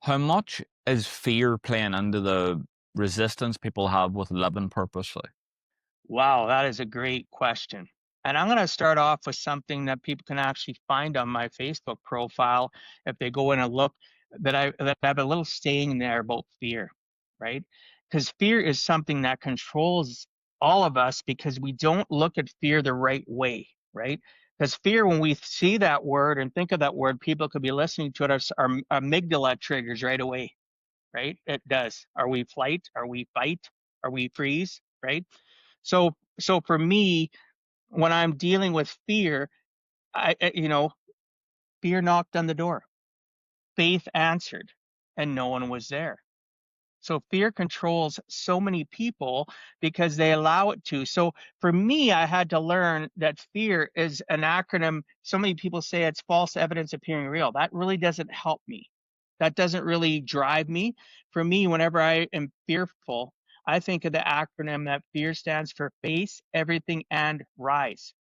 How much is fear playing into the resistance people have with living purposely? Wow, that is a great question. And I'm going to start off with something that people can actually find on my Facebook profile if they go in and look that I have a little saying there about fear, right? Because fear is something that controls all of us because we don't look at fear the right way, right? Because fear, when we see that word and think of that word, people could be listening to it, our amygdala triggers right away, right? It does. Are we flight? Are we fight? Are we freeze? Right? So for me, when I'm dealing with fear, fear knocked on the door. Faith answered, and no one was there. So fear controls so many people because they allow it to. So for me, I had to learn that fear is an acronym. So many people say it's false evidence appearing real. That really doesn't help me. That doesn't really drive me. For me, whenever I am fearful, I think of the acronym that fear stands for face everything and rise.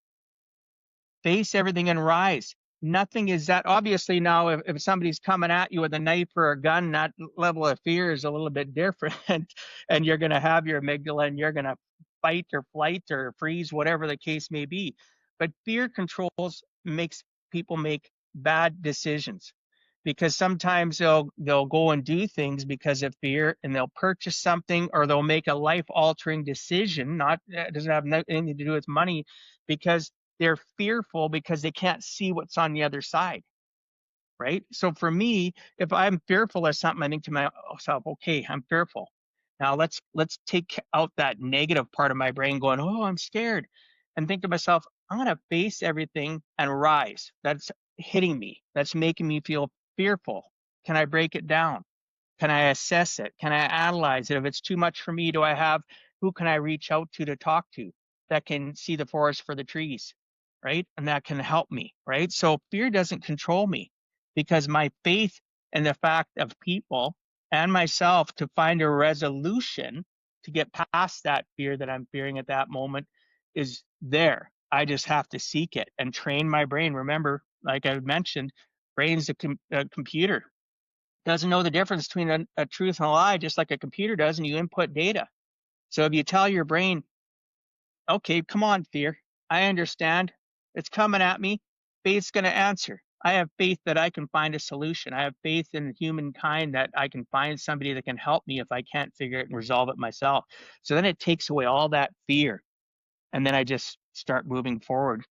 Face everything and rise. Nothing is that obviously now if somebody's coming at you with a knife or a gun, that level of fear is a little bit different. And you're going to have your amygdala and you're going to fight or flight or freeze, whatever the case may be. But fear controls makes people make bad decisions because sometimes they'll go and do things because of fear and they'll purchase something or they'll make a life altering decision. Not it doesn't have anything to do with money because they're fearful because they can't see what's on the other side, right? So for me, if I'm fearful of something, I think to myself, okay, I'm fearful. Now let's take out that negative part of my brain going, oh, I'm scared, and think to myself, I'm gonna face everything and rise. That's hitting me. That's making me feel fearful. Can I break it down? Can I assess it? Can I analyze it? If it's too much for me, do I have who can I reach out to talk to that can see the forest for the trees, right? And that can help me, right? So fear doesn't control me because my faith in the fact of people and myself to find a resolution to get past that fear that I'm fearing at that moment is there. I just have to seek it and train my brain. Remember, like I mentioned, brain's a computer, doesn't know the difference between a truth and a lie, just like a computer does, and you input data. So if you tell your brain, okay, come on, fear, I understand, it's coming at me, faith's going to answer. I have faith that I can find a solution. I have faith in humankind that I can find somebody that can help me if I can't figure it and resolve it myself. So then it takes away all that fear. And then I just start moving forward.